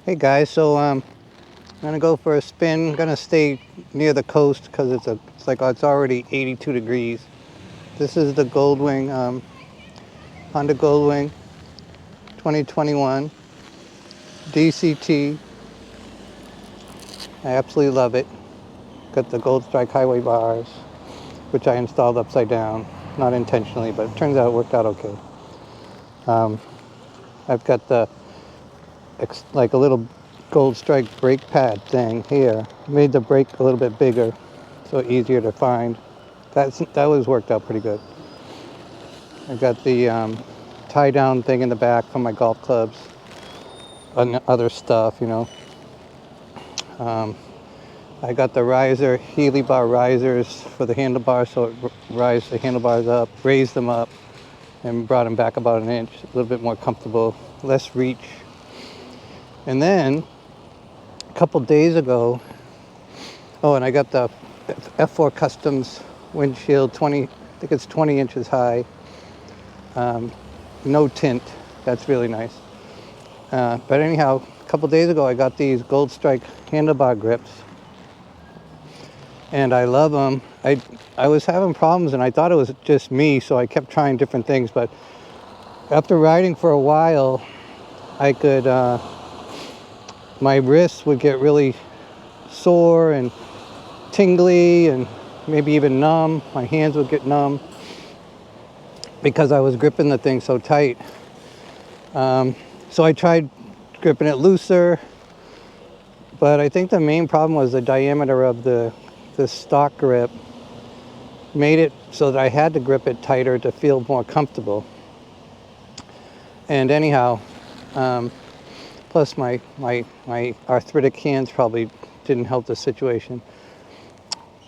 Hey guys, so I'm gonna go for a spin. I'm gonna stay near the coast because it's already 82 degrees. This is the Goldwing, Honda Goldwing 2021 DCT. I absolutely love it. Got the Gold Strike highway bars, which I installed upside down, not intentionally, but it turns out it worked out okay. I've got like a little Gold Strike brake pad thing here. Made the brake a little bit bigger, so easier to find. That was worked out pretty good. I got the tie down thing in the back for my golf clubs and other stuff, you know. I got the riser, Healy bar risers for the handlebars, so it raised the handlebars up, raised them up, and brought them back about an inch, a little bit more comfortable, less reach. And then a couple days ago, and I got the F4 Customs windshield, I think it's 20 inches high, no tint. That's really nice. But anyhow, a couple days ago, I got these Gold Strike handlebar grips, and I love them. I was having problems, and I thought it was just me, so I kept trying different things. But after riding for a while, I could, my wrists would get really sore and tingly, and maybe even numb. My hands would get numb because I was gripping the thing so tight. So I tried gripping it looser, but I think the main problem was the diameter of the stock grip made it so that I had to grip it tighter to feel more comfortable. And anyhow, plus my arthritic hands probably didn't help the situation.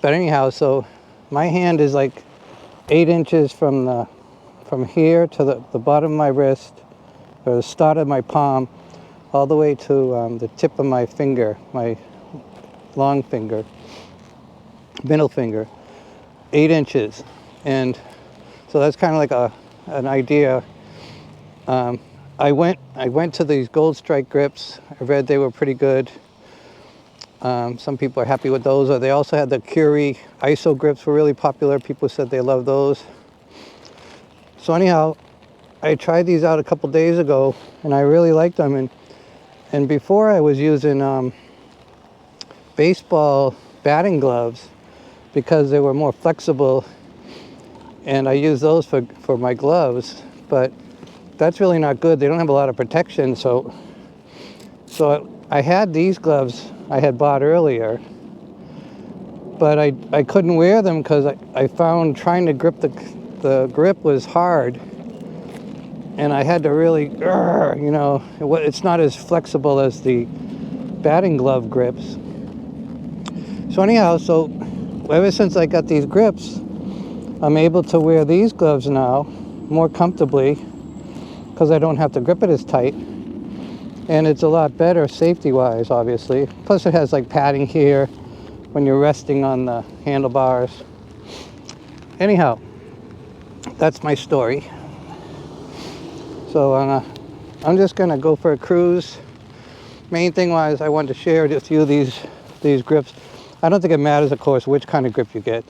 But anyhow, so my hand is like 8 inches from here to the bottom of my wrist, or the start of my palm, all the way to the tip of my finger, my long finger, middle finger, 8 inches. And so that's kind of like an idea. I went to these Gold Strike grips. I read they were pretty good. Some people are happy with those. Or they also had the Curie ISO grips, were really popular. People said they love those. So anyhow, I tried these out a couple days ago, and I really liked them. And before I was using baseball batting gloves because they were more flexible, and I use those for my gloves. But that's really not good. They don't have a lot of protection. So I had these gloves I had bought earlier, but I couldn't wear them because I found trying to grip the grip was hard, and I had to really, you know, it's not as flexible as the batting glove grips. So anyhow, ever since I got these grips, I'm able to wear these gloves now more comfortably because I don't have to grip it as tight, and it's a lot better safety-wise, obviously. Plus it has like padding here when you're resting on the handlebars. Anyhow, that's my story. So I'm just gonna go for a cruise. Main thing was I wanted to share with you these grips. I don't think it matters, of course, which kind of grip you get.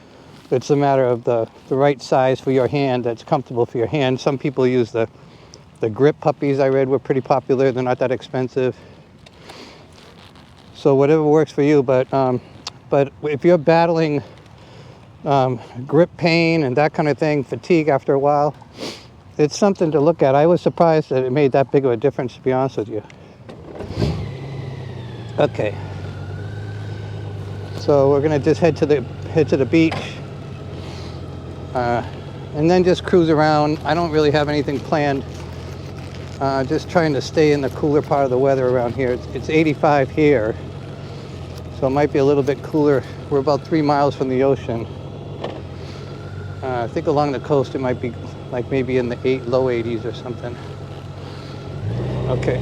It's a matter of the right size for your hand that's comfortable for your hand. Some people use the grip puppies. I read were pretty popular. They're not that expensive. So whatever works for you. But if you're battling grip pain and that kind of thing, fatigue after a while, it's something to look at. I was surprised that it made that big of a difference, to be honest with you. Okay. So we're gonna just head to the beach, and then just cruise around. I don't really have anything planned. Just trying to stay in the cooler part of the weather around here. It's 85 here, so it might be a little bit cooler. We're about 3 miles from the ocean. I think along the coast it might be like maybe in the low 80s or something. Okay.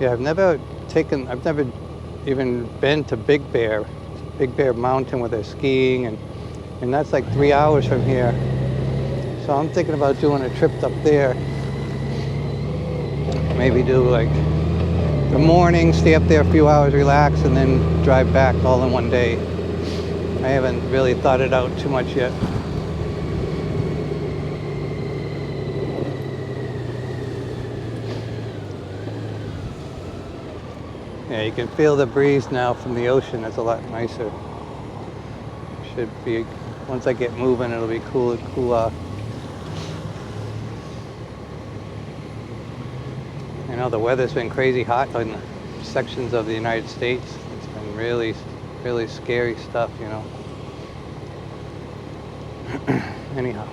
Yeah, I've never even been to Big Bear Mountain where they're skiing, and that's like 3 hours from here. So I'm thinking about doing a trip up there. Maybe do like the morning, stay up there a few hours, relax, and then drive back all in one day. I haven't really thought it out too much yet. Yeah, you can feel the breeze now from the ocean. It's a lot nicer. Should be, once I get moving, it'll be cool off. You know, the weather's been crazy hot in sections of the United States. It's been really, really scary stuff, you know. Anyhow.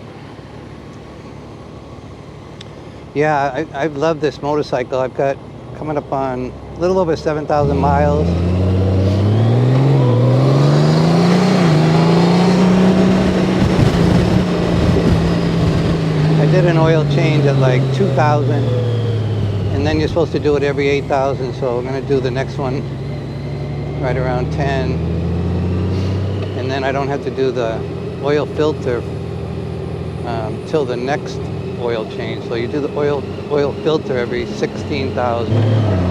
Yeah, I've loved this motorcycle. I've got coming up on a little over 7,000 miles. I did an oil change at like 2,000, and then you're supposed to do it every 8,000, so I'm going to do the next one right around 10, and then I don't have to do the oil filter till the next oil change. So you do the oil filter every 16,000.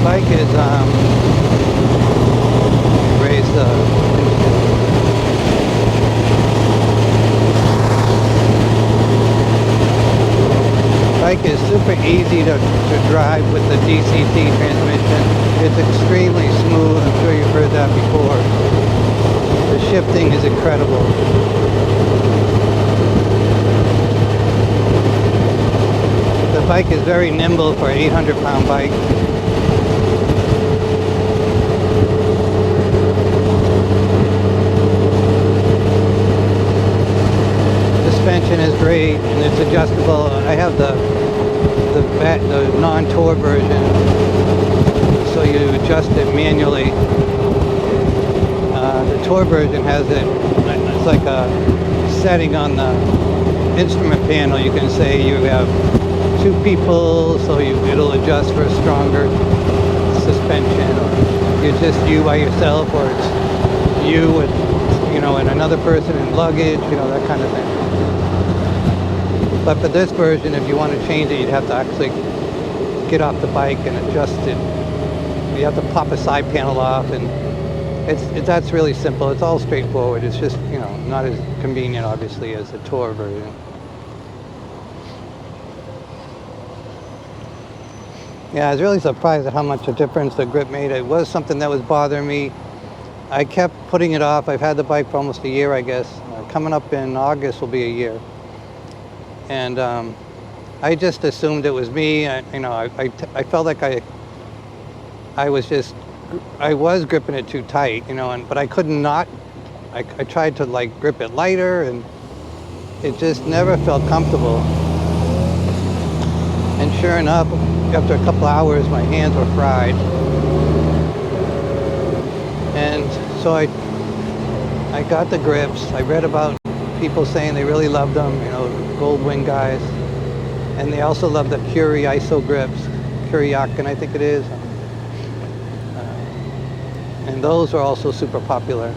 Bike is raised bike is super easy to drive with the DCT transmission. It's extremely smooth. I'm sure you've heard that before. The shifting is incredible. The bike is very nimble for an 800-pound bike. Suspension is great, and it's adjustable. I have the non-tour version, so you adjust it manually. The tour version has it's like a setting on the instrument panel. You can say you have 2 people, so it'll adjust for a stronger suspension, or you're just you by yourself, or it's you with, you know, and another person in luggage, you know, that kind of thing. But for this version, if you want to change it, you'd have to actually get off the bike and adjust it. You have to pop a side panel off, and that's really simple. It's all straightforward. It's just, you know, not as convenient, obviously, as the tour version. Yeah, I was really surprised at how much a difference the grip made. It was something that was bothering me. I kept putting it off. I've had the bike for almost a year, I guess. Coming up in August will be a year. And I just assumed it was me. I felt like I was gripping it too tight, you know, but I could not. I tried to like grip it lighter, and it just never felt comfortable. And sure enough, after a couple hours, my hands were fried. And so I got the grips. I read about people saying they really loved them, you know, Gold Wing guys. And they also love the Curie ISO grips, Kuryakin, I think it is. And those are also super popular.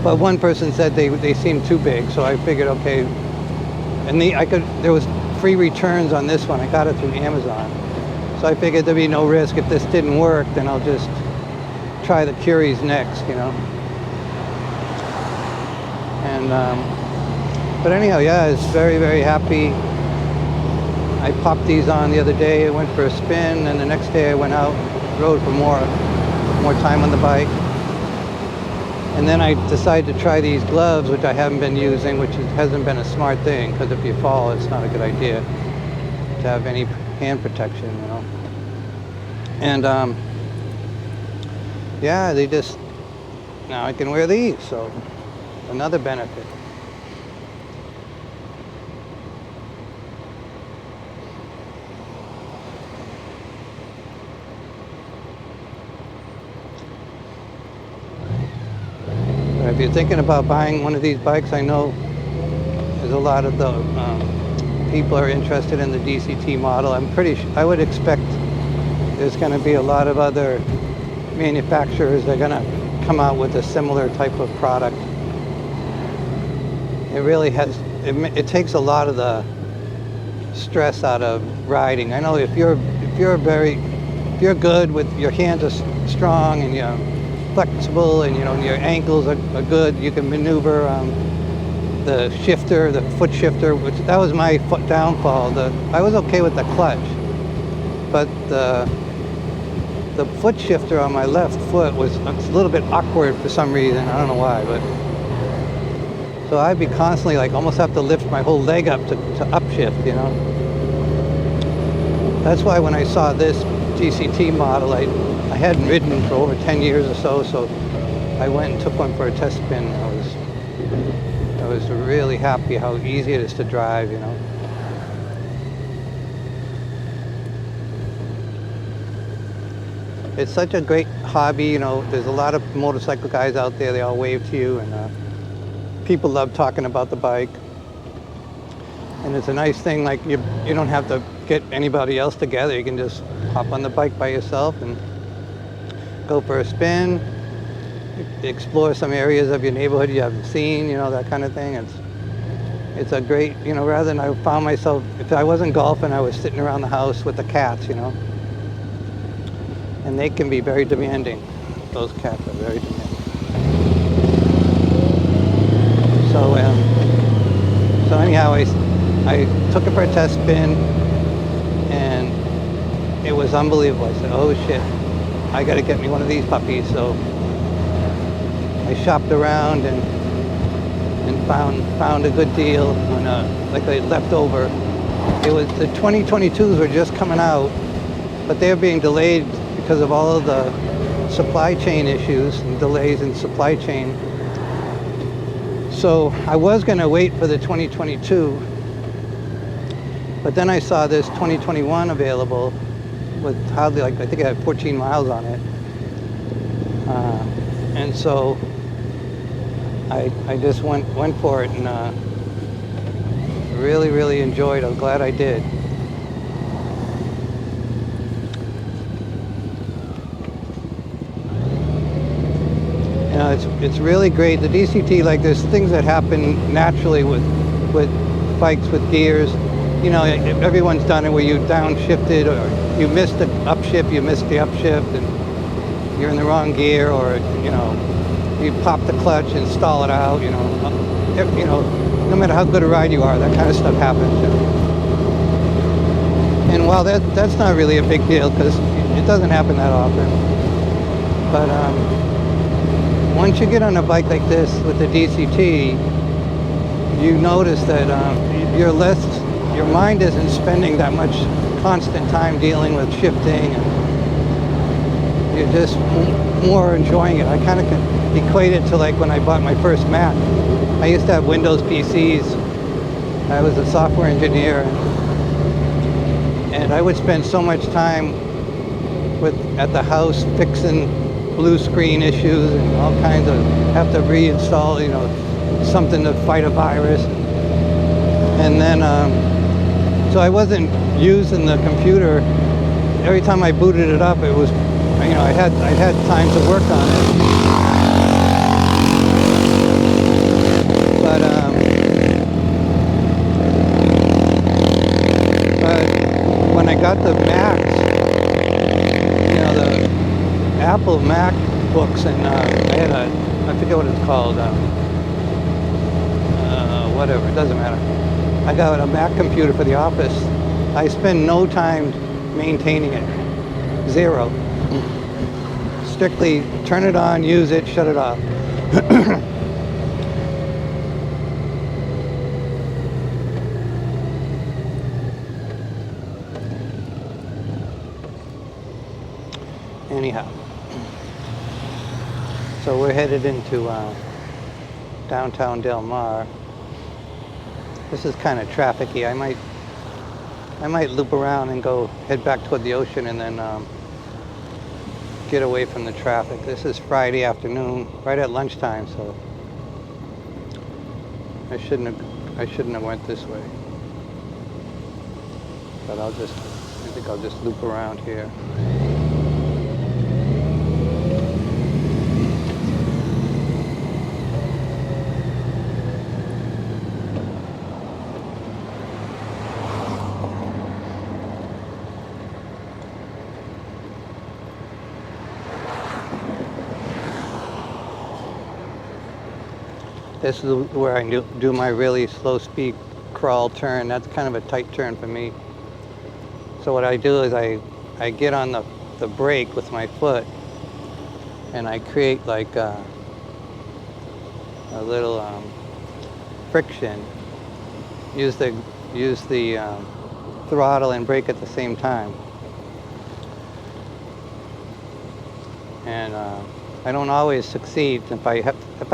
But one person said they seemed too big, so I figured, okay. And there was free returns on this one. I got it through Amazon. So I figured there'd be no risk. If this didn't work, then I'll just try the Curies next, you know. And but anyhow, yeah, I was very, very happy. I popped these on the other day. I went for a spin, and the next day I went out, rode for more time on the bike. And then I decided to try these gloves, which I haven't been using, which hasn't been a smart thing, because if you fall, it's not a good idea to have any hand protection, you know. And yeah, now I can wear these, so another benefit. if you're thinking about buying one of these bikes, I know there's a lot of the people are interested in the DCT model. I would expect there's going to be a lot of other manufacturers that are going to come out with a similar type of product. It really has, it takes a lot of the stress out of riding. I know if you're good with your hands are strong and you're flexible and your ankles are good, you can maneuver the shifter, the foot shifter, which that was my foot downfall. I was okay with the clutch, but the foot shifter on my left foot was a little bit awkward for some reason. I don't know why, but so I'd be constantly like almost have to lift my whole leg up to upshift, That's why when I saw this DCT model, I hadn't ridden for over 10 years or so I went and took one for a test spin. I was really happy how easy it is to drive, It's such a great hobby, There's a lot of motorcycle guys out there. They all wave to you, and people love talking about the bike. And it's a nice thing, like you don't have to get anybody else together. You can just hop on the bike by yourself and go for a spin, explore some areas of your neighborhood you haven't seen, that kind of thing. It's a great, rather than I found myself, if I wasn't golfing, I was sitting around the house with the cats, And they can be very demanding. Those cats are very demanding. So anyhow, I took it for a test spin, and it was unbelievable. I said, oh shit, I gotta get me one of these puppies. So I shopped around and found a good deal on like a leftover. It was the 2022s were just coming out, but they're being delayed because of all of the supply chain issues and delays in supply chain. So I was going to wait for the 2022, but then I saw this 2021 available with hardly, I think it had 14 miles on it. And so I just went for it, and really enjoyed it. I'm glad I did. It's really great. The DCT, like there's things that happen naturally with bikes with gears. Everyone's done it where you downshifted or you missed the upshift, and you're in the wrong gear, or you pop the clutch and stall it out. No matter how good a ride you are, that kind of stuff happens. And while that's not really a big deal because it doesn't happen that often, but once you get on a bike like this with the DCT, you notice that your mind isn't spending that much constant time dealing with shifting, and you're just more enjoying it. I kind of equate it to like when I bought my first Mac. I used to have Windows PCs. I was a software engineer, and I would spend so much time at the house fixing blue screen issues and all kinds of, have to reinstall, something to fight a virus. And then, so I wasn't using the computer. Every time I booted it up, it was, I had time to work on it. But when I got the Macs, the Apple MacBooks, and I had I forget what it's called, whatever, it doesn't matter. I got a Mac computer for the office. I spend no time maintaining it. Zero. Strictly turn it on, use it, shut it off. Anyhow. So we're headed into downtown Del Mar. This is kind of trafficy. I might loop around and head back toward the ocean and then get away from the traffic. This is Friday afternoon, right at lunchtime, so I shouldn't have went this way. But I think I'll just loop around here. This is where I do my really slow speed crawl turn. That's kind of a tight turn for me. So what I do is I get on the brake with my foot and I create like a little friction. Use the throttle and brake at the same time. And I don't always succeed. If I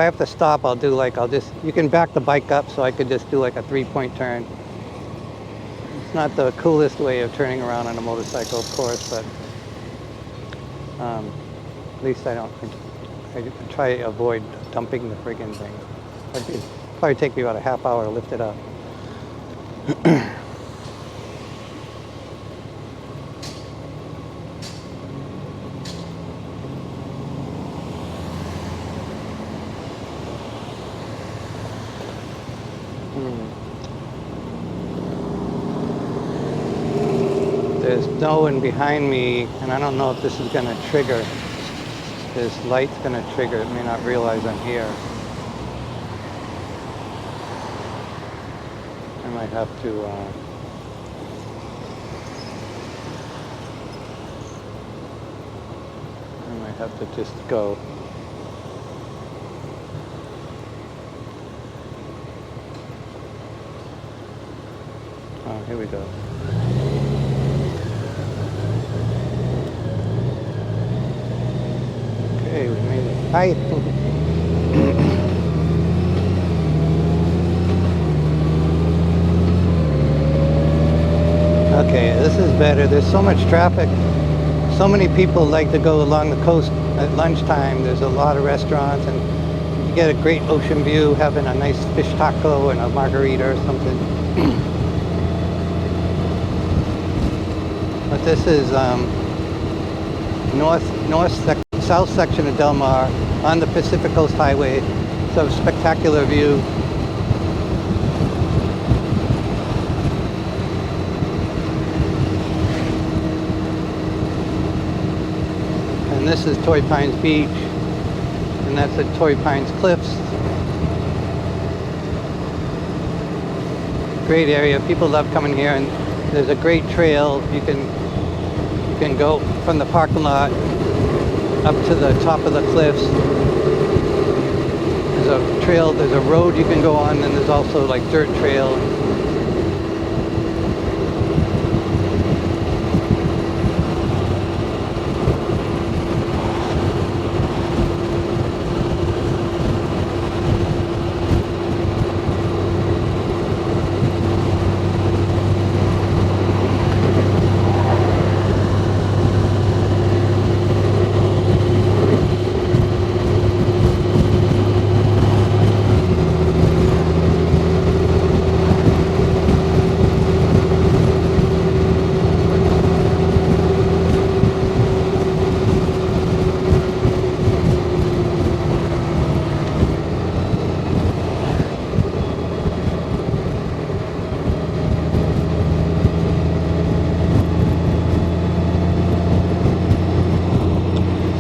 have to stop, you can back the bike up so I could just do like a 3-point turn. It's not the coolest way of turning around on a motorcycle, of course, but at least I try to avoid dumping the friggin' thing. It'd probably take me about a half hour to lift it up. There's no one behind me, and I don't know if this is going to trigger. This light's going to trigger. It may not realize I'm here. I might have to just go. Oh, here we go. Okay, we made it. Hi. Okay, this is better. There's so much traffic. So many people like to go along the coast at lunchtime. There's a lot of restaurants, and you get a great ocean view, having a nice fish taco and a margarita or something. But this is south section of Del Mar on the Pacific Coast Highway. It's a spectacular view. And this is Torrey Pines Beach, and that's at Torrey Pines Cliffs. Great area. People love coming here, and there's a great trail. You can go from the parking lot up to the top of the cliffs. There's a trail, there's a road you can go on, and there's also like dirt trail.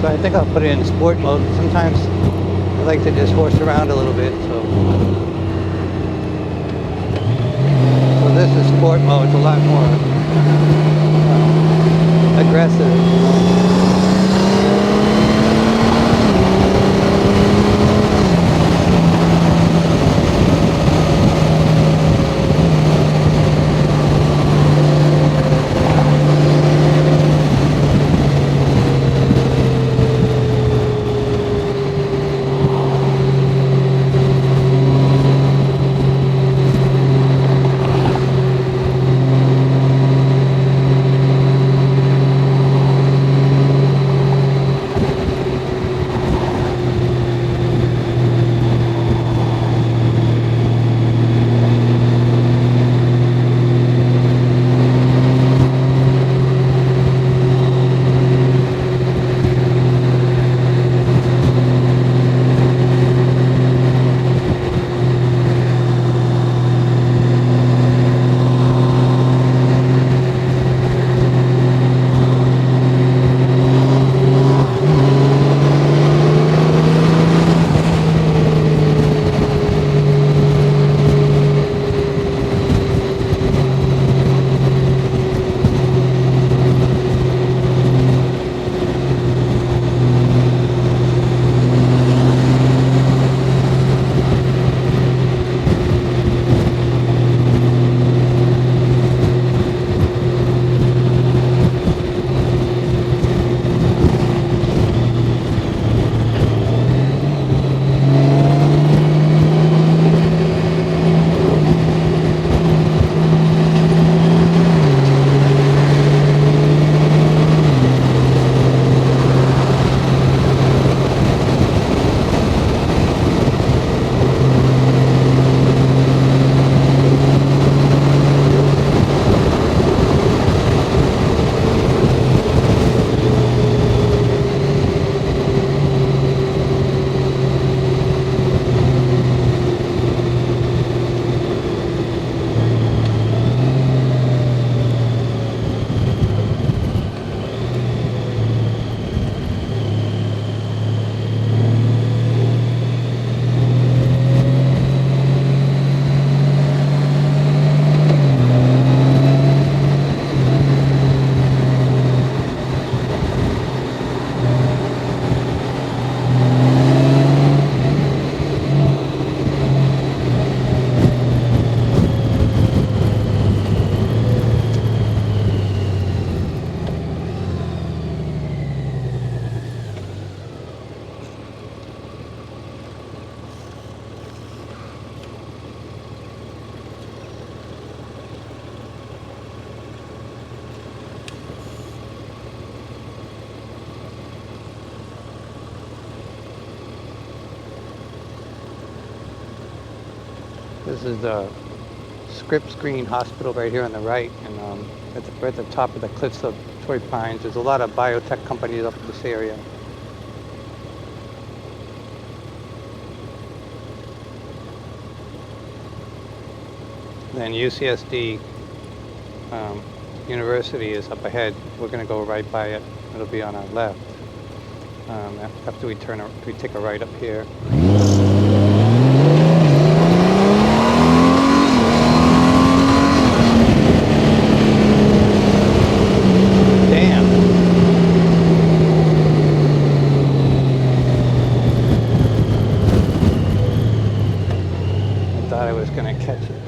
I think I'll put it in sport mode. Sometimes I like to just horse around a little bit. So this is sport mode. It's a lot more aggressive. This is the Scripps Green Hospital right here on the right, and we're at the top of the cliffs of Torrey Pines. There's a lot of biotech companies up in this area. Then UCSD University is up ahead. We're going to go right by it. It'll be on our left. After we take a right up here. Damn. I thought I was going to catch it.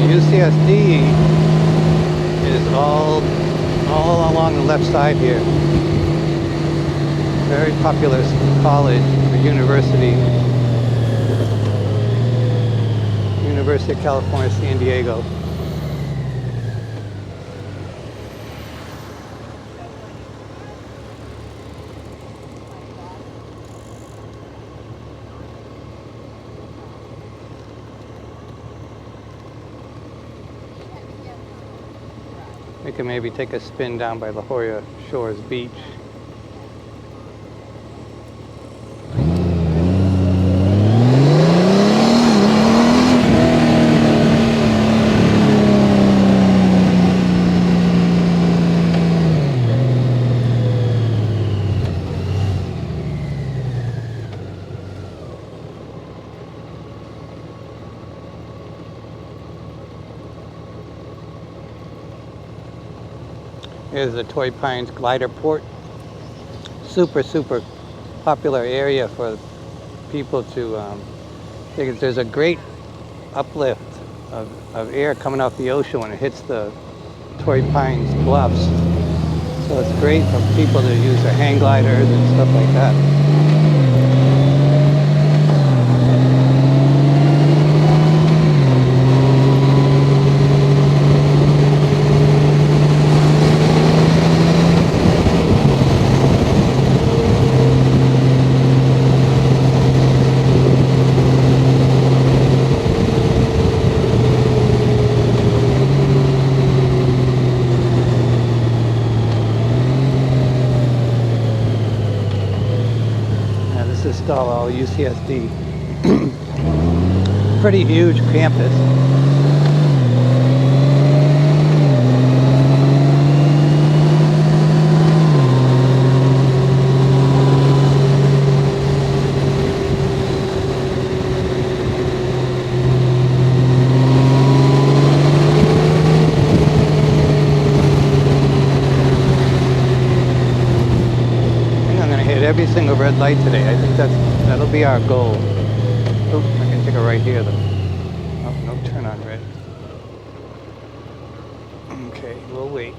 UCSD is all along the left side here. Very popular college or university. University of California, San Diego. We can maybe take a spin down by La Jolla Shores Beach. Here's the Torrey Pines Glider Port. Super popular area for people to, because there's a great uplift of air coming off the ocean when it hits the Torrey Pines bluffs. So it's great for people to use their hang gliders and stuff like that. All UCSD. Pretty huge campus. Every single red light today. I think that'll be our goal. Oh, I can take a right here though. Oh, no turn on red. Okay, we'll wait.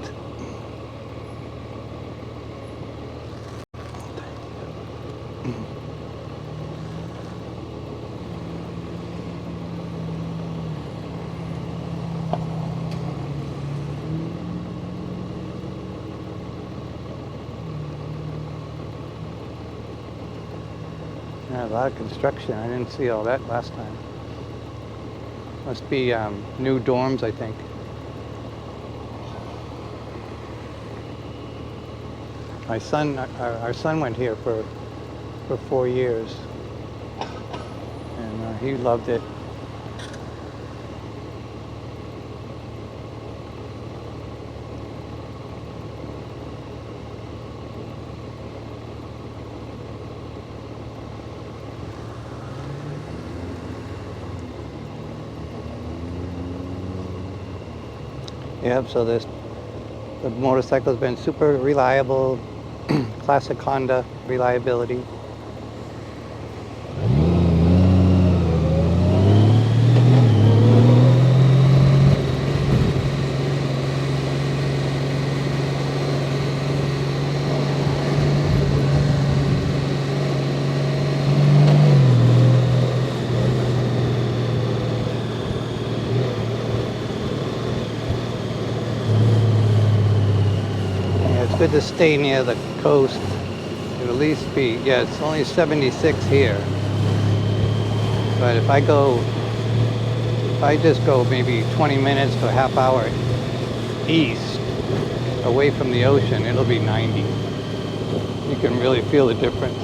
Yeah, a lot of construction. I didn't see all that last time. Must be new dorms, I think. My son, our son went here for 4 years, and he loved it. Yep, so this The motorcycle's been super reliable, classic Honda reliability. It's good to stay near the coast. It'll at least be, yeah, it's only 76 here. But if I just go maybe 20 minutes to a half hour east, away from the ocean, it'll be 90. You can really feel the difference.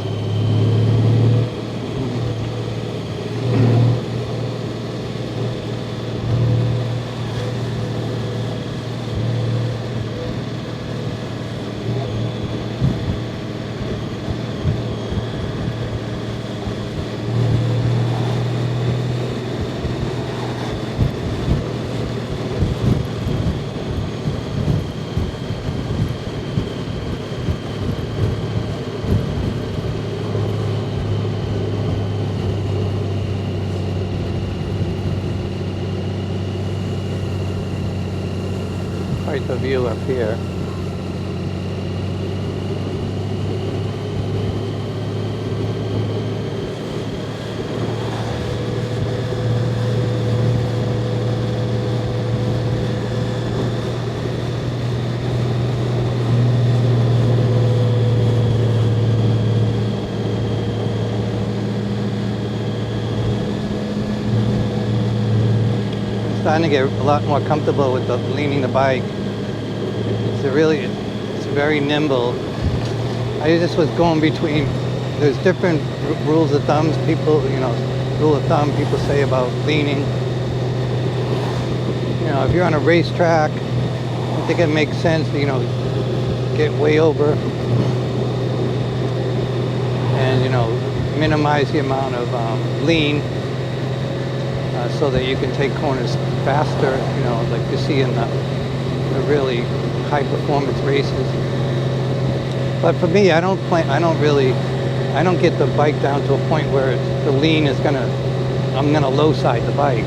Quite the view up here. I'm starting to get a lot more comfortable with leaning the bike. It's very nimble. I just was going between, there's different rules of thumbs, people, rule of thumb people say about leaning. If you're on a racetrack, I think it makes sense to, get way over and, minimize the amount of lean so that you can take corners faster, like you see in the really high performance races. But for me, I don't get the bike down to a point where the lean is I'm gonna low side the bike.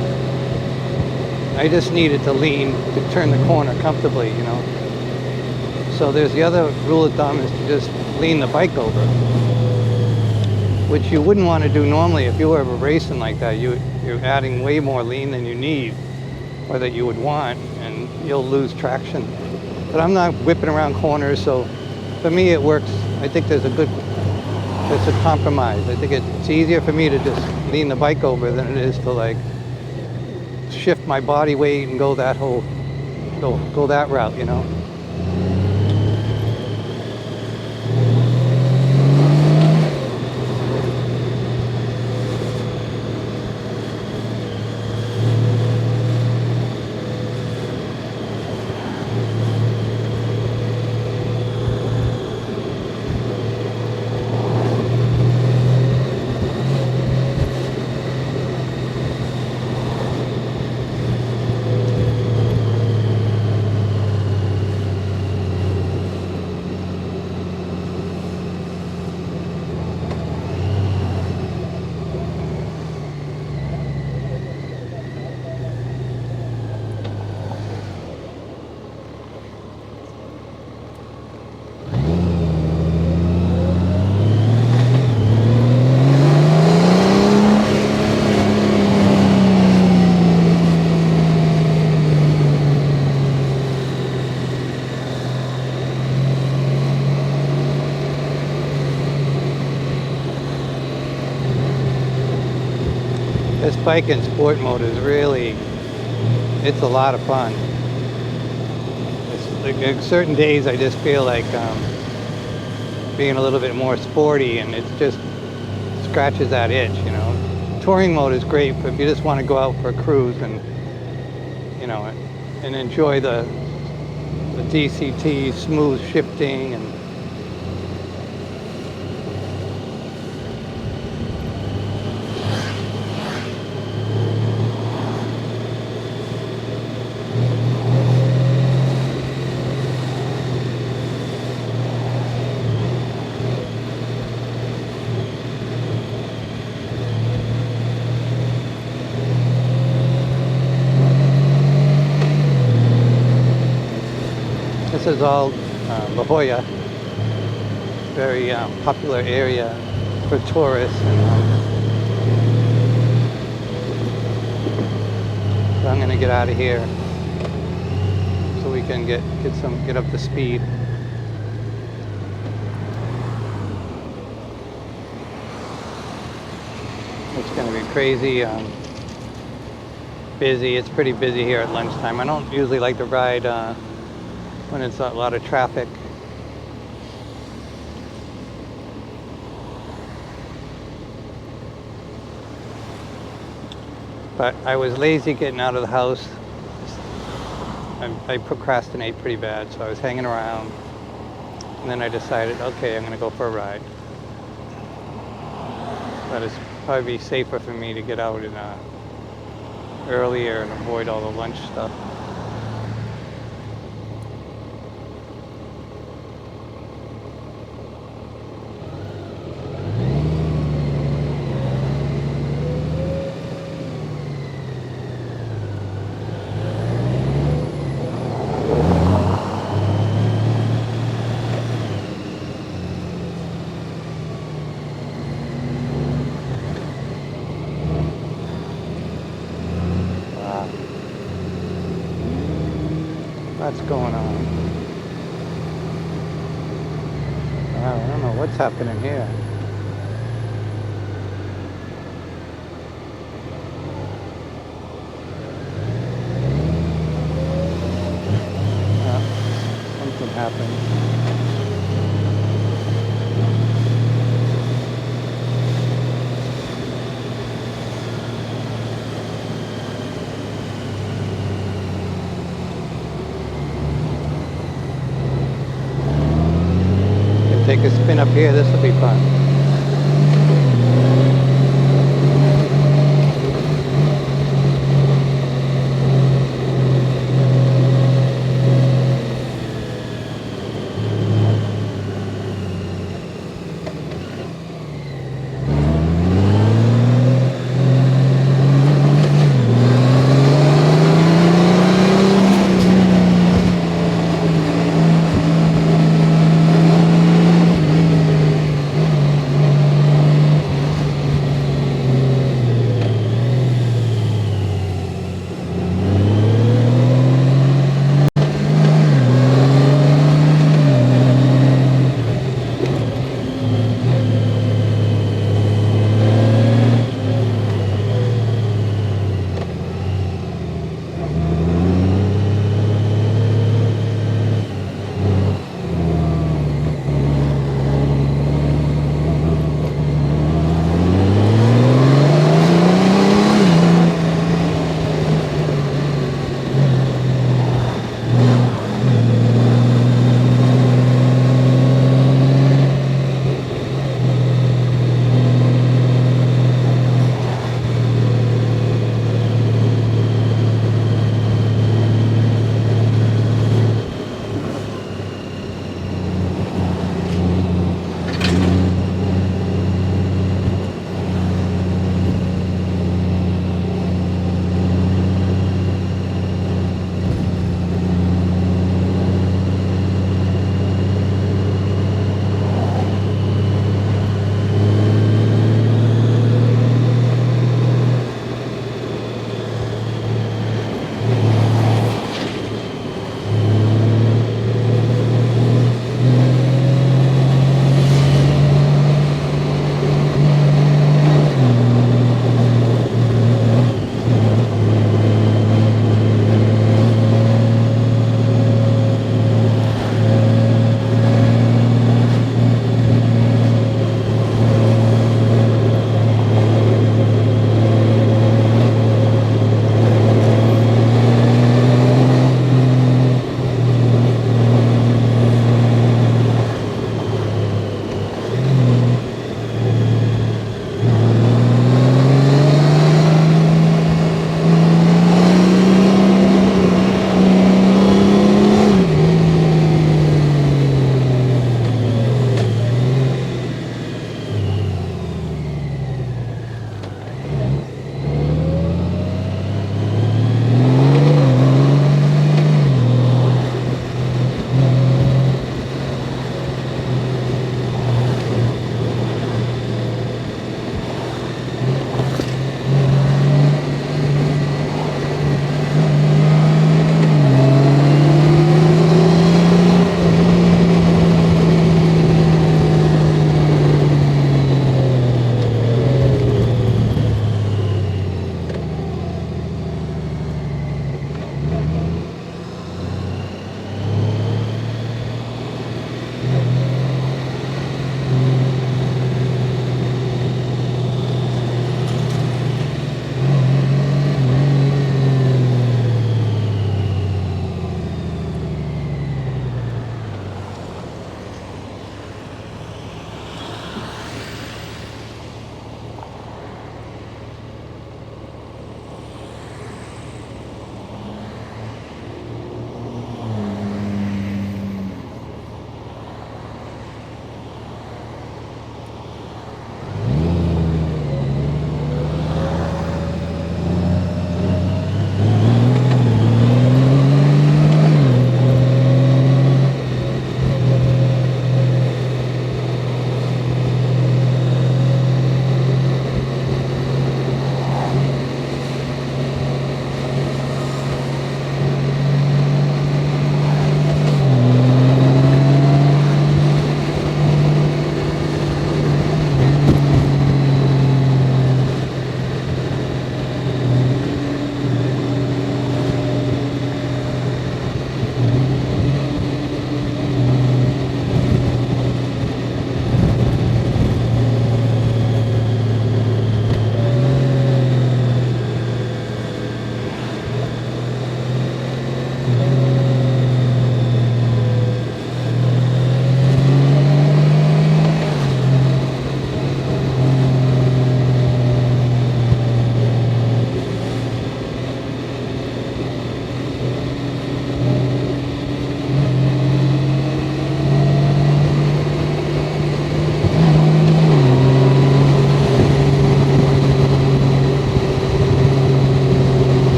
I just need it to lean to turn the corner comfortably, So there's the other rule of thumb is to just lean the bike over, which you wouldn't want to do normally if you were ever racing like that. You're adding way more lean than you need or that you would want, and you'll lose traction. But I'm not whipping around corners, so for me it works. I think it's a compromise. I think it's easier for me to just lean the bike over than it is to shift my body weight and go that route, This bike in sport mode is it's a lot of fun. It's like certain days I just feel like being a little bit more sporty, and it just scratches that itch, Touring mode is great if you just want to go out for a cruise and, and enjoy the DCT smooth shifting and this is all La Jolla, very popular area for tourists. So I'm gonna get out of here so we can get up to speed. It's gonna be crazy busy. It's pretty busy here at lunchtime. I don't usually like to ride when it's a lot of traffic. But I was lazy getting out of the house. I procrastinate pretty bad, so I was hanging around. And then I decided, okay, I'm gonna go for a ride. But it's probably be safer for me to get out in earlier and avoid all the lunch stuff. What's going on? I don't know what's happening here. Something happened. Take a spin up here, this will be fun.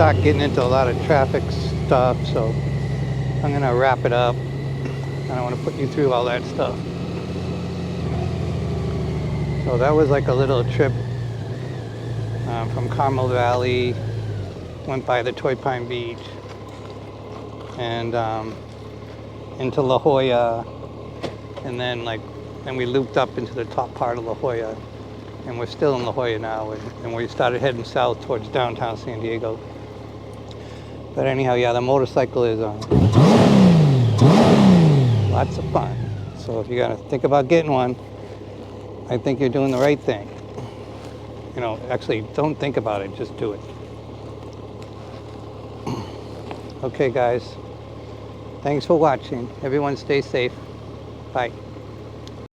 start getting into a lot of traffic stuff, so I'm gonna wrap it up. I don't want to put you through all that stuff. So that was like a little trip from Carmel Valley, went by the Toy Pine Beach, and into La Jolla, and then we looped up into the top part of La Jolla, and we're still in La Jolla now, and we started heading south towards downtown San Diego. But anyhow, yeah, the motorcycle is lots of fun. So if you're gonna think about getting one, I think you're doing the right thing. You know, actually, don't think about it, just do it. Okay, guys. Thanks for watching. Everyone stay safe. Bye.